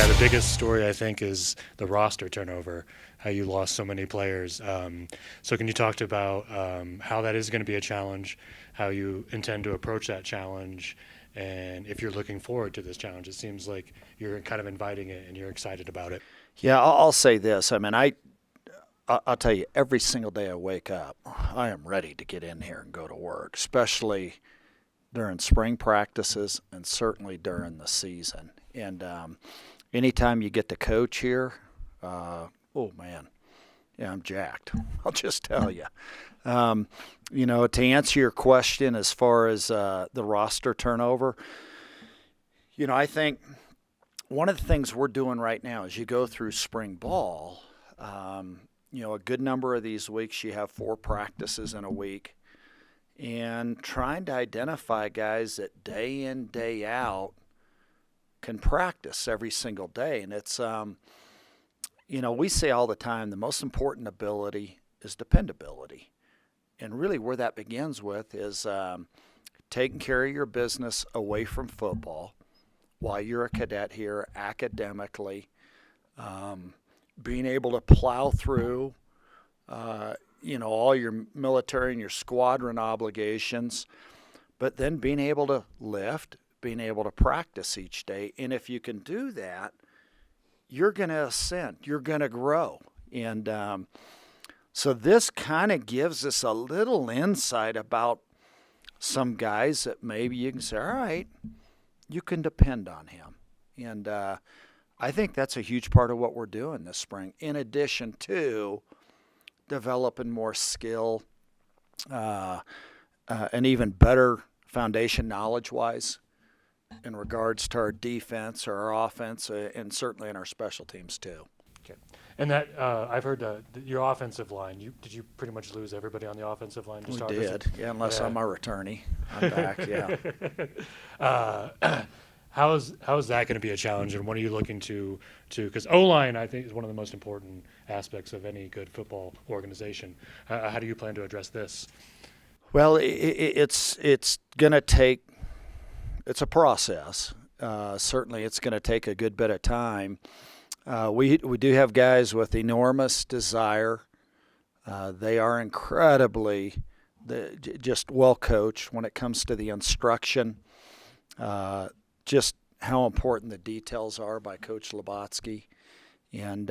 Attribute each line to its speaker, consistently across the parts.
Speaker 1: The biggest story, I think, is the roster turnover, how you lost so many players. So can you talk about how that is going to be a challenge, how you intend to approach that challenge, and if you're looking forward to this challenge? It seems like you're kind of inviting it and you're excited about it.
Speaker 2: Yeah, I'll say this. I mean, I'll tell you, every single day I wake up, I am ready to get in here and go to work, especially during spring practices and certainly during the season. And anytime you get to coach here, oh man, yeah, I'm jacked. I'll just tell you. To answer your question as far as the roster turnover, I think one of the things we're doing right now is you go through spring ball. A good number of these weeks you have 4 practices in a week, and trying to identify guys that day in, day out can practice every single day. And it's, we say all the time the most important ability is dependability. And really where that begins with is taking care of your business away from football while you're a cadet here academically, being able to plow through, all your military and your squadron obligations, but then being able to lift, being able to practice each day. And if you can do that, you're going to ascend, you're going to grow. And so this kind of gives us a little insight about some guys that maybe you can say, all right, you can depend on him. And I think that's a huge part of what we're doing this spring, in addition to developing more skill and even better foundation knowledge-wise in regards to our defense or our offense, and certainly in our special teams too.
Speaker 1: Okay. And that I've heard your offensive line. Did you pretty much lose everybody on the offensive line to start?
Speaker 2: We did, yeah. Unless I'm a returnee, I'm back. Yeah.
Speaker 1: How is that going to be a challenge, and what are you looking to? Because O-line, I think, is one of the most important aspects of any good football organization. How do you plan to address this?
Speaker 2: Well, it's going to take. It's a process. Certainly, it's going to take a good bit of time. We do have guys with enormous desire. They are incredibly just well coached when it comes to the instruction. Just how important the details are by Coach Labotsky. And,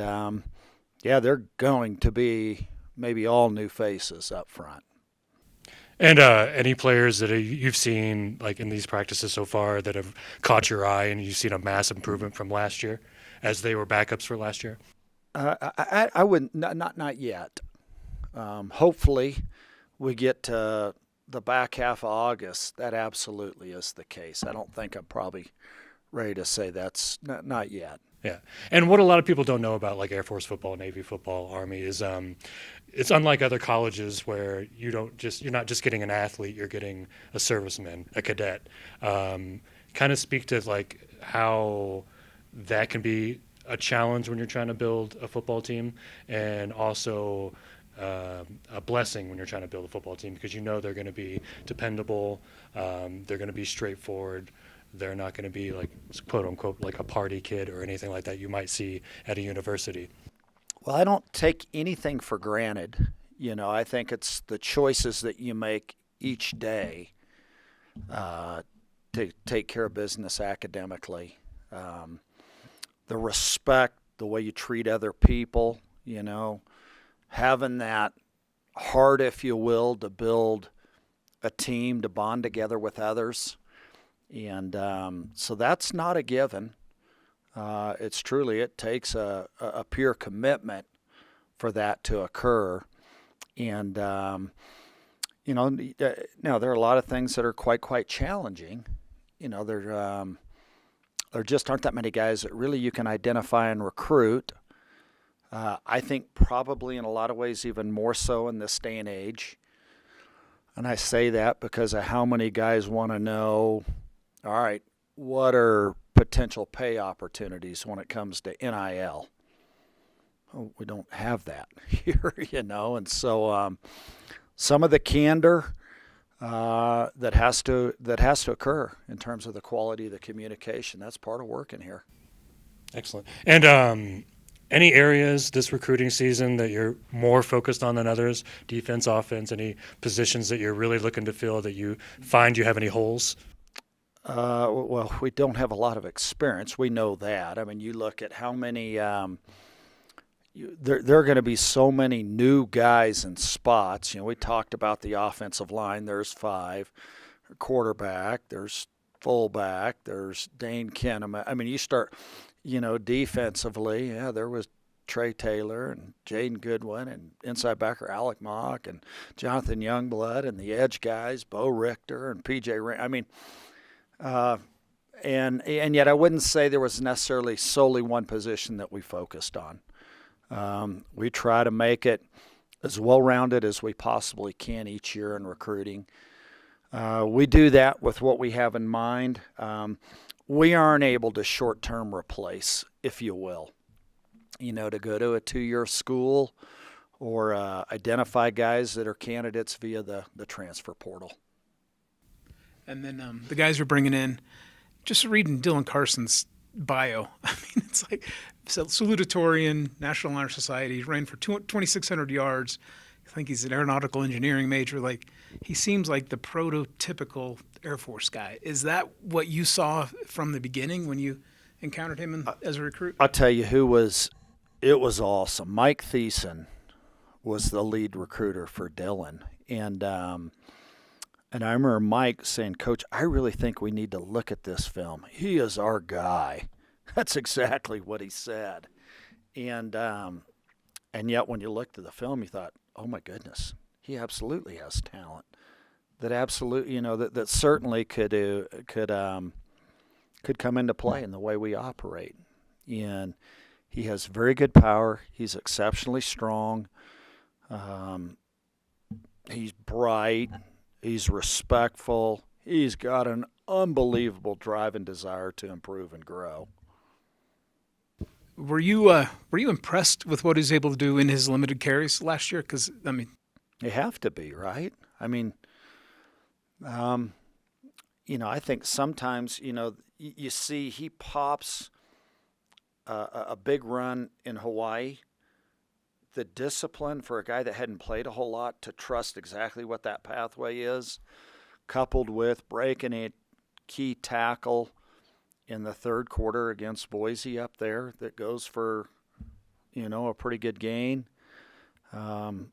Speaker 2: they're going to be maybe all new faces up front.
Speaker 1: And any players that you've seen like in these practices so far that have caught your eye and you've seen a mass improvement from last year as they were backups for last year?
Speaker 2: I wouldn't, not yet. Hopefully we get to the back half of August. That absolutely is the case. I don't think I'm probably ready to say that's not yet.
Speaker 1: Yeah. And what a lot of people don't know about like Air Force football, Navy football, Army is it's unlike other colleges where you're not just getting an athlete, you're getting a serviceman, a cadet. Kind of speak to like how that can be a challenge when you're trying to build a football team, and also a blessing when you're trying to build a football team, because they're going to be dependable, they're going to be straightforward. They're not going to be like, quote unquote, like a party kid or anything like that you might see at a university.
Speaker 2: Well, I don't take anything for granted. I think it's the choices that you make each day to take care of business academically. The respect, the way you treat other people, having that heart, if you will, to build a team, to bond together with others. And so that's not a given. It takes a pure commitment for that to occur. And, now there are a lot of things that are quite challenging. There just aren't that many guys that really you can identify and recruit. I think probably in a lot of ways even more so in this day and age. And I say that because of how many guys want to know, all right, what are potential pay opportunities when it comes to NIL? Oh, we don't have that here, and so some of the candor that has to occur in terms of the quality of the communication, that's part of working here.
Speaker 1: Excellent. And any areas this recruiting season that you're more focused on than others? Defense, offense, any positions that you're really looking to fill that you find you have any holes?
Speaker 2: Well, we don't have a lot of experience. We know that. I mean, you look at how many. There are going to be so many new guys in spots. We talked about the offensive line. There's 5. Quarterback. There's fullback. There's Dane Kinneman. I mean, you start, defensively. Yeah, there was Trey Taylor and Jaden Goodwin and inside backer Alec Mock and Jonathan Youngblood and the edge guys, Bo Richter and PJ Ring. I mean, and yet I wouldn't say there was necessarily solely one position that we focused on. We try to make it as well-rounded as we possibly can each year in recruiting. We do that with what we have in mind. We aren't able to short-term replace, if you will, to go to a 2-year school or identify guys that are candidates via the transfer portal.
Speaker 3: And then the guys we're bringing in, just reading Dylan Carson's bio, I mean, it's like salutatorian, National Honor Society, ran for 2,600 yards. I think he's an aeronautical engineering major. Like, he seems like the prototypical Air Force guy. Is that what you saw from the beginning when you encountered him as a recruit?
Speaker 2: I'll tell you it was awesome. Mike Thiessen was the lead recruiter for Dylan. And I remember Mike saying, Coach, I really think we need to look at this film. He is our guy. That's exactly what he said. And yet when you looked at the film, you thought, oh, my goodness, he absolutely has talent. That absolutely, that certainly could come into play in the way we operate. And he has very good power. He's exceptionally strong. He's bright. He's respectful. He's got an unbelievable drive and desire to improve and grow.
Speaker 3: Were you impressed with what he was able to do in his limited carries last year? Because, I mean,
Speaker 2: you have to be, right? I mean, I think sometimes, you see he pops a big run in Hawaii. The discipline for a guy that hadn't played a whole lot to trust exactly what that pathway is, coupled with breaking a key tackle in the third quarter against Boise up there that goes for, a pretty good gain. Those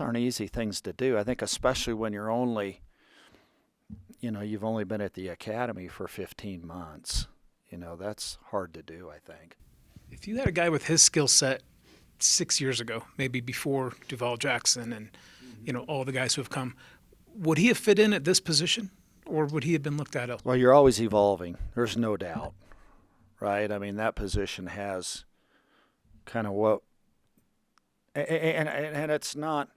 Speaker 2: aren't easy things to do. I think especially when you're you've only been at the academy for 15 months. That's hard to do, I think.
Speaker 3: If you had a guy with his skill set 6 years ago, maybe before Duval Jackson and, all the guys who have come, would he have fit in at this position? Or would he have been looked at elsewhere?
Speaker 2: Well, you're always evolving. There's no doubt, right? I mean, that position has kind of what, and it's not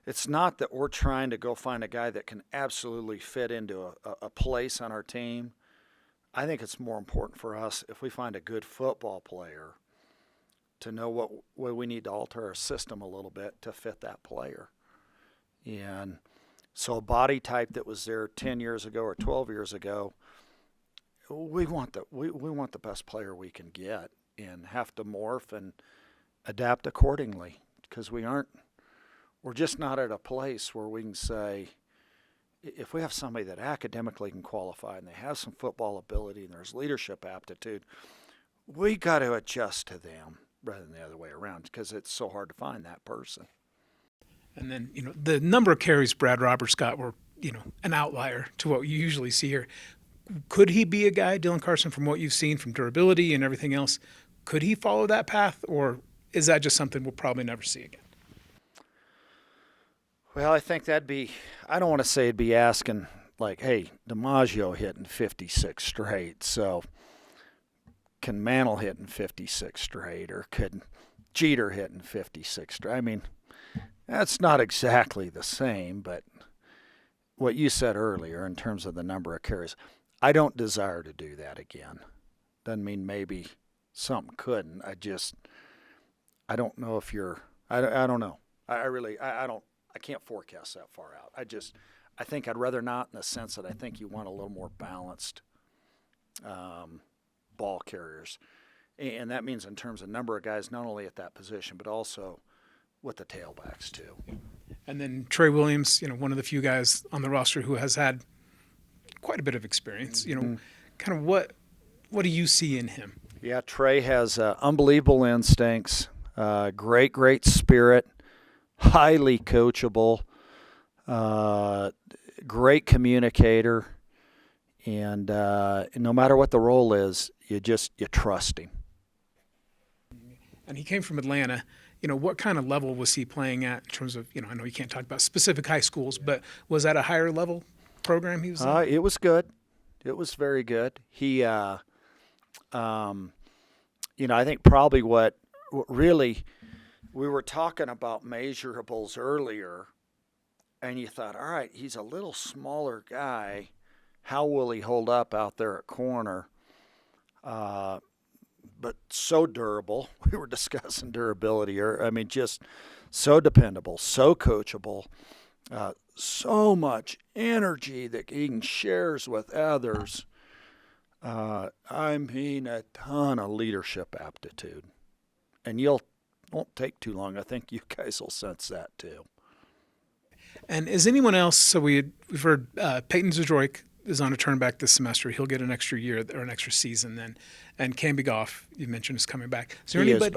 Speaker 2: that we're trying to go find a guy that can absolutely fit into a place on our team. I think it's more important for us if we find a good football player to know what we need to alter our system a little bit to fit that player. And so a body type that was there 10 years ago or 12 years ago, we want the best player we can get and have to morph and adapt accordingly because we're just not at a place where we can say, if we have somebody that academically can qualify and they have some football ability and there's leadership aptitude, we got to adjust to them rather than the other way around because it's so hard to find that person.
Speaker 3: And then, the number of carries Brad Roberts got were, an outlier to what you usually see here. Could he be a guy, Dylan Carson, from what you've seen from durability and everything else, could he follow that path, or is that just something we'll probably never see again?
Speaker 2: Well, I think I don't want to say it'd be asking, like, hey, DiMaggio hitting 56 straight, so can Mantle hitting 56 straight, or could Jeter hitting 56 straight? I mean, that's not exactly the same, but what you said earlier in terms of the number of carries, I don't desire to do that again. Doesn't mean maybe something couldn't. I don't know if I don't know. I can't forecast that far out. I think I'd rather not in the sense that I think you want a little more balanced ball carriers. And that means in terms of number of guys, not only at that position, but also with the tailbacks too.
Speaker 3: And then Trey Williams, one of the few guys on the roster who has had quite a bit of experience. Kind of what do you see in him?
Speaker 2: Yeah, Trey has unbelievable instincts, great spirit, highly coachable, great communicator, and no matter what the role is, you trust him.
Speaker 3: And he came from Atlanta. What kind of level was he playing at in terms of, I know you can't talk about specific high schools, but was that a higher level program he was in?
Speaker 2: It was good. It was very good. He, I think probably what really, we were talking about measurables earlier, and you thought, all right, he's a little smaller guy. How will he hold up out there at corner? But so durable. We were discussing durability. Just so dependable, so coachable, so much energy that he shares with others. A ton of leadership aptitude. And won't take too long. I think you guys will sense that too.
Speaker 3: And is anyone else, so we've heard Peyton Zdroik is on a turn back this semester. He'll get an extra year or an extra season then. And Camby Goff, you mentioned, is coming back. Is there
Speaker 2: he
Speaker 3: anybody,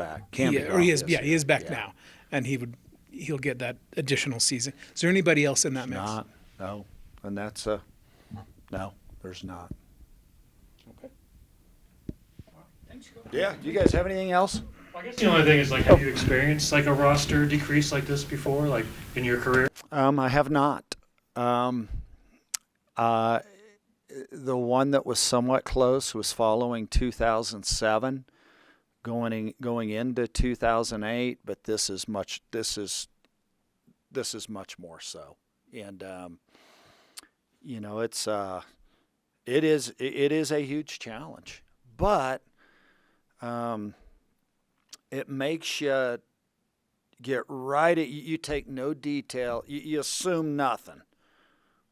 Speaker 2: is back.
Speaker 3: He is back now. And he'll get that additional season. Is there anybody else in that mix?
Speaker 2: No. And that's no, there's not.
Speaker 3: Okay. Thanks, Coach.
Speaker 2: Yeah, do you guys have anything else?
Speaker 1: I guess the only thing is, have you experienced a roster decrease like this before, in your career?
Speaker 2: I have not. The one that was somewhat close was following 2007, going into 2008, but this is much more so. And it is a huge challenge, but it makes you get right at you take no detail, you assume nothing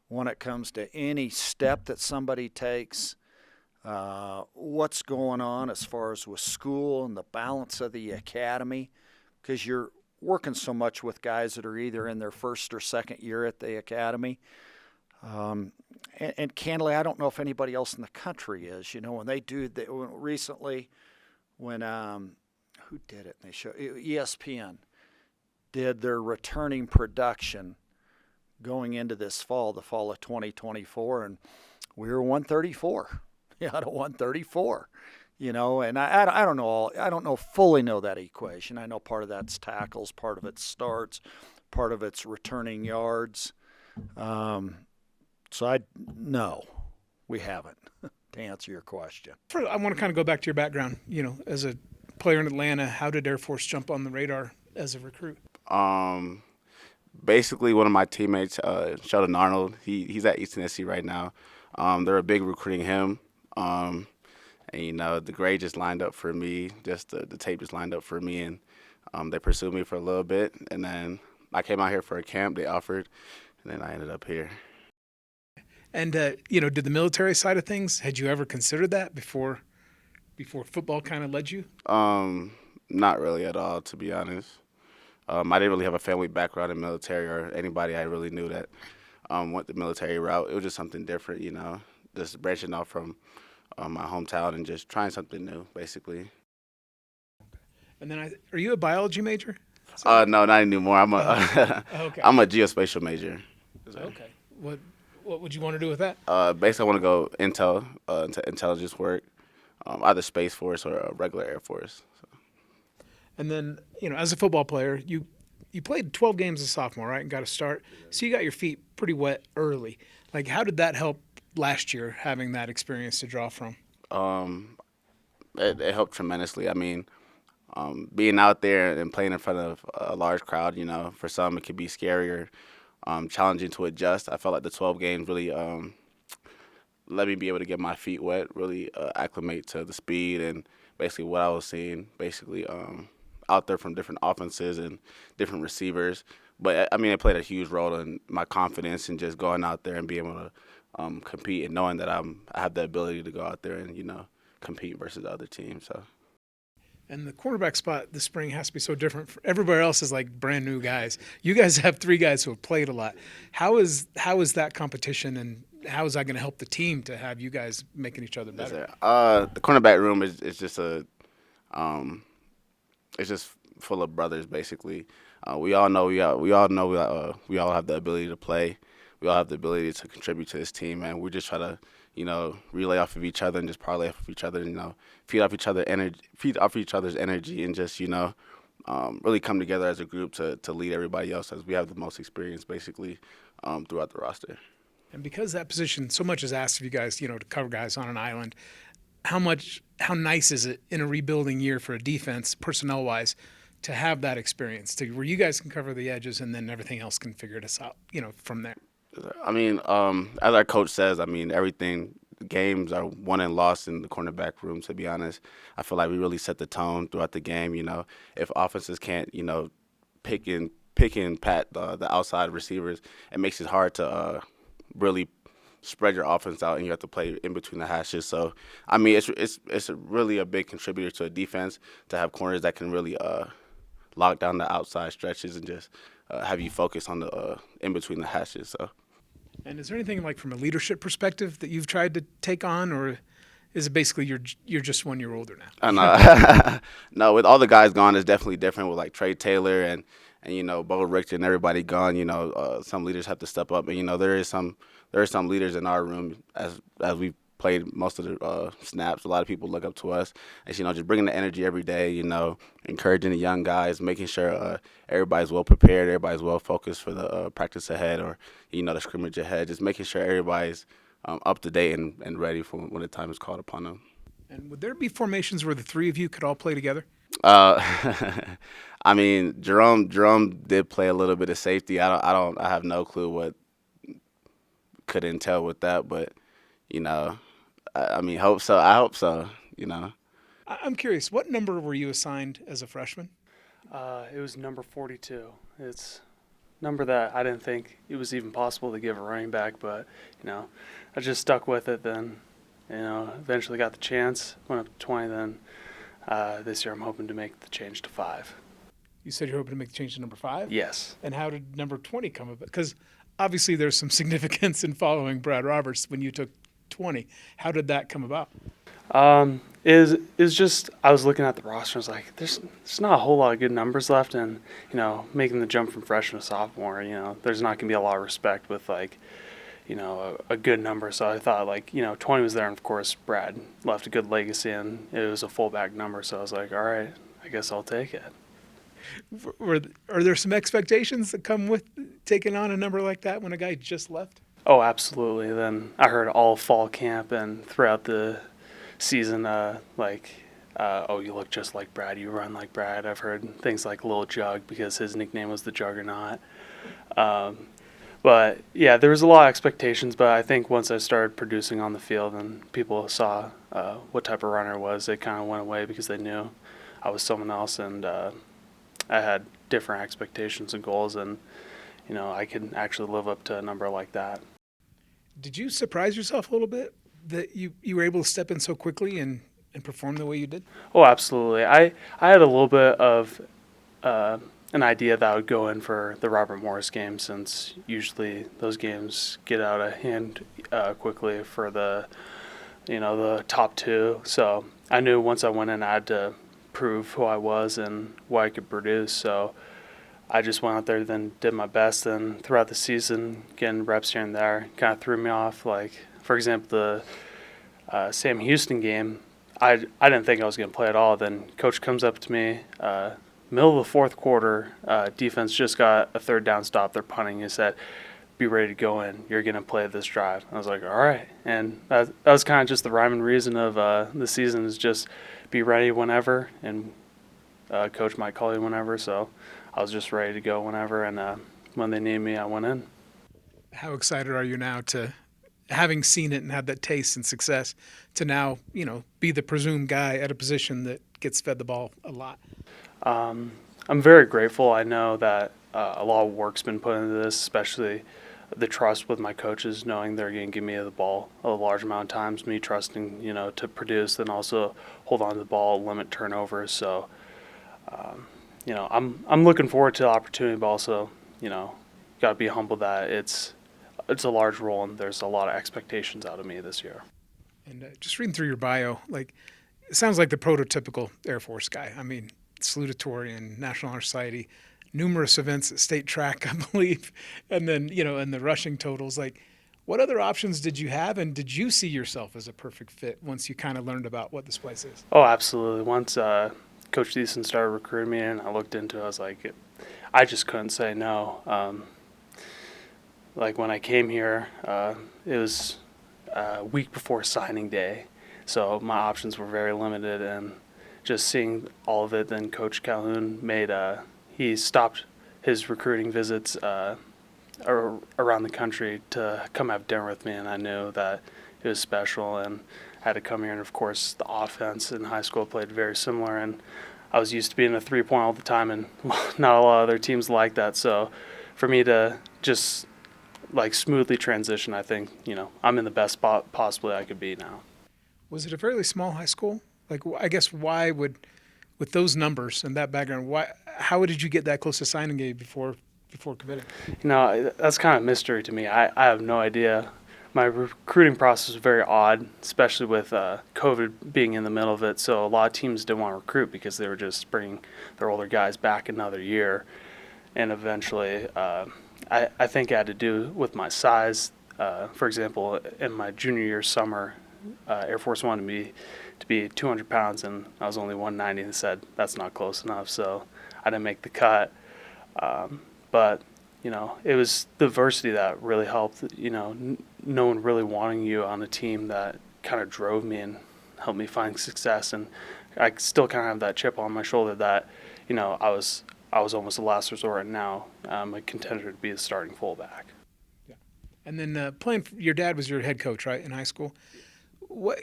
Speaker 2: when it comes to any step that somebody takes, what's going on as far as with school and the balance of the academy, because you're working so much with guys that are either in their first or second year at the academy. And candidly, I don't know if anybody else in the country is. When they do, recently, when who did it? They show ESPN did their returning production going into this fall, the fall of 2024, and we were 134 out of 134. And I don't fully know that equation. I know part of that's tackles, part of it's starts, part of it's returning yards. So no, we haven't. To answer your question,
Speaker 3: I want to kind of go back to your background. As a player in Atlanta, how did Air Force jump on the radar as a recruit?
Speaker 4: Basically, one of my teammates, Sheldon Arnold, he's at East Tennessee right now. They're a big recruiting him. And, the grade just lined up for me. Just the tape just lined up for me. And they pursued me for a little bit. And then I came out here for a camp. They offered. And then I ended up here.
Speaker 3: And, did the military side of things, had you ever considered that before football kind of led you?
Speaker 4: Not really at all, to be honest. I didn't really have a family background in military or anybody I really knew that went the military route. It was just something different, just branching off from my hometown and just trying something new, basically.
Speaker 3: And then, are you a biology major?
Speaker 4: No, not anymore. I'm a
Speaker 3: okay.
Speaker 4: I'm a geospatial major.
Speaker 3: Okay. What would you want to do with that?
Speaker 4: Basically, I want to go into intelligence work, either Space Force or a regular Air Force. So.
Speaker 3: And then, as a football player, you played 12 games as a sophomore, right, and got a start. So you got your feet pretty wet early. How did that help last year, having that experience to draw from?
Speaker 4: It helped tremendously. Being out there and playing in front of a large crowd, for some it could be scary or challenging to adjust. I felt like the 12 games really let me be able to get my feet wet, really acclimate to the speed and basically what I was seeing, out there from different offenses and different receivers. But, it played a huge role in my confidence and just going out there and being able to compete and knowing that I have the ability to go out there and, compete versus the other team. So.
Speaker 3: And the cornerback spot this spring has to be so different. Everybody else is like brand new guys. You guys have 3 guys who have played a lot. How is that competition, and how is that going to help the team to have you guys making each other better?
Speaker 4: Yes, sir. The cornerback room is just it's just full of brothers basically. We all know we all have the ability to play. We all have the ability to contribute to this team, and we just try to relay off of each other and just parlay off of each other. Feed off each other's energy, and just really come together as a group to lead everybody else, as we have the most experience basically throughout the roster.
Speaker 3: And because that position, so much is asked of you guys, to cover guys on an island, how nice is it in a rebuilding year for a defense, personnel-wise, to have that experience, where you guys can cover the edges and then everything else can figure this out, from there?
Speaker 4: I mean, as our coach says, I mean, games are won and lost in the cornerback room, to be honest. I feel like we really set the tone throughout the game. If offenses can't, pick and pat the outside receivers, it makes it hard to really spread your offense out, and you have to play in between the hashes. So, I mean, it's really a big contributor to a defense to have corners that can really lock down the outside stretches and just have you focus on the in between the hashes. So.
Speaker 3: And is there anything like from a leadership perspective that you've tried to take on, or is it basically you're just 1 year older now?
Speaker 4: No, with all the guys gone, it's definitely different with like Trey Taylor and Bo Richter and everybody gone. Some leaders have to step up, and there are some leaders in our room as we've played most of the snaps. A lot of people look up to us. And, just bringing the energy every day, encouraging the young guys, making sure everybody's well prepared, everybody's well focused for the practice ahead, or, the scrimmage ahead, just making sure everybody's up to date and ready for when the time is called upon them.
Speaker 3: And would there be formations where the 3 of you could all play together?
Speaker 4: I mean, Jerome did play a little bit of safety. I have no clue what could entail with that, but, I mean, hope so. I hope so,
Speaker 3: I'm curious, what number were you assigned as a freshman?
Speaker 5: It was number 42. It's a number that I didn't think it was even possible to give a running back, but, I just stuck with it then, eventually got the chance, went up to 20 then. This year I'm hoping to make the change to 5.
Speaker 3: You said you're hoping to make the change to number 5?
Speaker 5: Yes.
Speaker 3: And how did number 20 come about? Because obviously there's some significance in following Brad Roberts when you took 20. How did that come about?
Speaker 5: Is just I was looking at the roster and I was like, there's not a whole lot of good numbers left, and making the jump from freshman to sophomore, there's not gonna be a lot of respect with like, a good number. So I thought 20 was there, and of course Brad left a good legacy, and it was a fullback number. So I was like, all right, I guess I'll take it.
Speaker 3: Are there some expectations that come with taking on a number like that when a guy just left?
Speaker 5: Oh, absolutely. Then I heard all fall camp and throughout the season, oh, you look just like Brad, you run like Brad. I've heard things like Lil Jug because his nickname was the Juggernaut. But yeah, there was a lot of expectations, but I think once I started producing on the field and people saw what type of runner I was, it kind of went away because they knew I was someone else, and I had different expectations and goals, and I could actually live up to a number like that.
Speaker 3: Did you surprise yourself a little bit that you were able to step in so quickly and perform the way you did?
Speaker 5: Oh, absolutely. I had a little bit of an idea that I would go in for the Robert Morris game, since usually those games get out of hand quickly for the top 2. So I knew once I went in, I had to prove who I was and what I could produce. So I just went out there, then did my best, and throughout the season, getting reps here and there kind of threw me off. Like, for example, the Sam Houston game, I didn't think I was going to play at all. Then coach comes up to me, middle of the fourth quarter, defense just got a third down stop. They're punting. He said, be ready to go in. You're going to play this drive. I was like, all right. And that was kind of just the rhyme and reason of the season, is just be ready whenever, and coach might call you whenever. So I was just ready to go whenever, and when they need me, I went in.
Speaker 3: How excited are you now to, having seen it and had that taste and success, to now, be the presumed guy at a position that gets fed the ball a lot?
Speaker 5: I'm very grateful. I know that a lot of work's been put into this, especially the trust with my coaches, knowing they're going to give me the ball a large amount of times, me trusting, to produce, then also hold on to the ball, limit turnovers. So, I'm looking forward to the opportunity, but also, got to be humble that it's a large role and there's a lot of expectations out of me this year.
Speaker 3: And just reading through your bio, like it sounds like the prototypical Air Force guy. I mean, salutatorian, National Honor Society, numerous events at state track, I believe, and then and the rushing totals. Like, what other options did you have, and did you see yourself as a perfect fit once you kind of learned about what this place is?
Speaker 5: Oh, absolutely. Once Coach Thiessen started recruiting me and I looked into it, I was like, I just couldn't say no. Like when I came here, it was a week before signing day, so my options were very limited. And just seeing all of it, then Coach Calhoun he stopped his recruiting visits around the country to come have dinner with me, and I knew that it was special, and I had to come here. And of course, the offense in high school played very similar, and I was used to being a 3-point all the time, and not a lot of other teams like that. So for me to just like smoothly transition, I think I'm in the best spot possibly I could be now.
Speaker 3: Was it a fairly small high school? Like, I guess why would, with those numbers and that background, how did you get that close to signing day before committing?
Speaker 5: That's kind of a mystery to me. I have no idea. My recruiting process was very odd, especially with COVID being in the middle of it. So a lot of teams didn't want to recruit because they were just bringing their older guys back another year. And eventually, I think it had to do with my size. For example, in my junior year summer, Air Force wanted me to be 200 pounds, and I was only 190, and said that's not close enough. So I didn't make the cut. But it was the diversity that really helped. No one really wanting you on a team that kind of drove me and helped me find success. And I still kind of have that chip on my shoulder that, I was almost a last resort, and now I'm a contender to be the starting fullback.
Speaker 3: Yeah. And then your dad was your head coach, right, in high school? What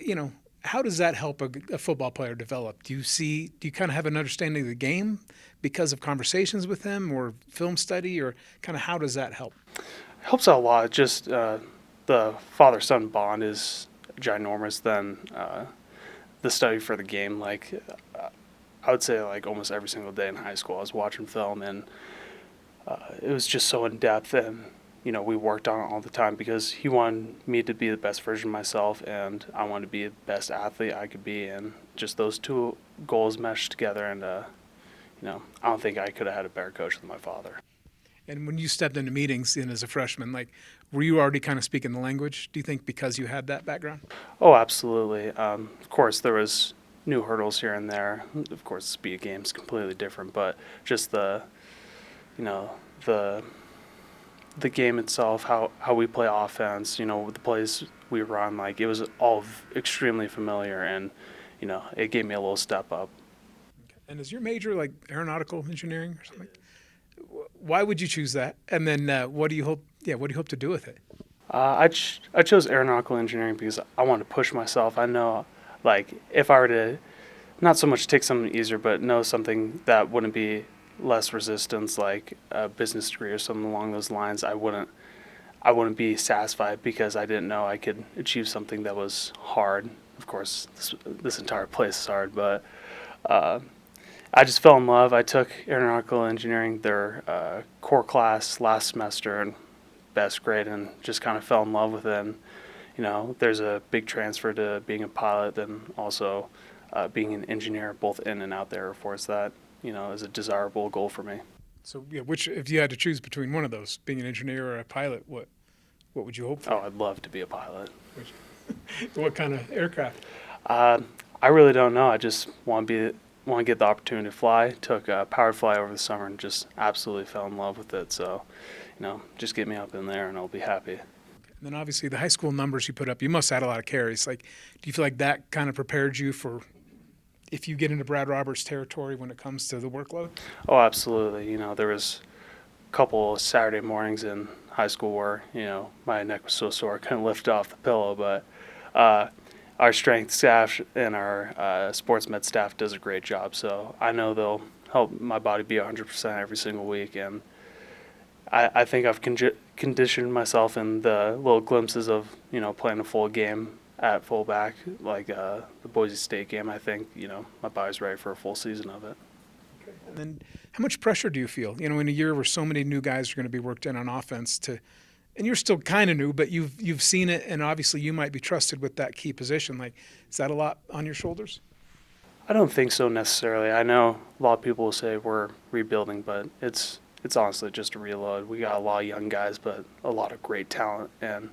Speaker 3: how does that help a football player develop? Do you kind of have an understanding of the game because of conversations with him or film study, or kind of how does that help?
Speaker 5: It helps out a lot. Just the father-son bond is ginormous than the study for the game. Like I would say like almost every single day in high school I was watching film, and it was just so in-depth, and we worked on it all the time because he wanted me to be the best version of myself, and I wanted to be the best athlete I could be, and just those two goals meshed together, and I don't think I could have had a better coach than my father.
Speaker 3: And when you stepped into meetings as a freshman, like, were you already kind of speaking the language, do you think, because you had that background?
Speaker 5: Oh, absolutely. Of course, there was new hurdles here and there. Of course, the speed game is completely different, but just the game itself, how we play offense, with the plays we run, like it was all extremely familiar, and it gave me a little step up.
Speaker 3: Okay. And is your major like aeronautical engineering or something? Why would you choose that? And then what do you hope to do with it?
Speaker 5: I chose aeronautical engineering because I wanted to push myself. I know, like, if I were to not so much take something easier, but know something that wouldn't be less resistance, like a business degree or something along those lines, I wouldn't be satisfied because I didn't know I could achieve something that was hard. Of course, this entire place is hard, but I just fell in love. I took aeronautical engineering, their core class last semester, and best grade, and just kind of fell in love with it. And, there's a big transfer to being a pilot and also being an engineer, both in and out the Air Force. That is a desirable goal for me.
Speaker 3: So, which, if you had to choose between one of those, being an engineer or a pilot, what would you hope for?
Speaker 5: Oh, I'd love to be a pilot.
Speaker 3: What kind of aircraft?
Speaker 5: I really don't know. I just want to get the opportunity to fly. Took a powered fly over the summer and just absolutely fell in love with it. So, just get me up in there and I'll be happy.
Speaker 3: And then obviously the high school numbers you put up, you must have had a lot of carries. Like, do you feel like that kind of prepared you for if you get into Brad Roberts territory when it comes to the workload?
Speaker 5: Oh, absolutely. There was a couple of Saturday mornings in high school where, my neck was so sore I couldn't lift off the pillow. But our strength staff and our sports med staff does a great job. So I know they'll help my body be 100% every single week. And I think I've conditioned myself in the little glimpses of, playing a full game at fullback, like the Boise State game. I think, my body's ready for a full season of it.
Speaker 3: And then how much pressure do you feel, in a year where so many new guys are going to be worked in on offense and you're still kind of new, but you've seen it, and obviously you might be trusted with that key position. Like, is that a lot on your shoulders?
Speaker 5: I don't think so necessarily. I know a lot of people will say we're rebuilding, but it's honestly just a reload. We got a lot of young guys, but a lot of great talent, and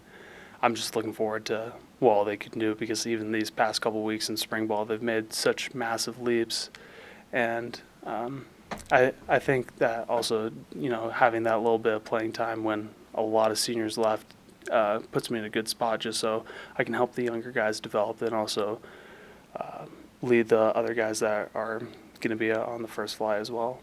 Speaker 5: I'm just looking forward to what all they can do, because even these past couple of weeks in spring ball, they've made such massive leaps, and I think that also, having that little bit of playing time when a lot of seniors left puts me in a good spot, just so I can help the younger guys develop and also lead the other guys that are going to be on the first fly as well.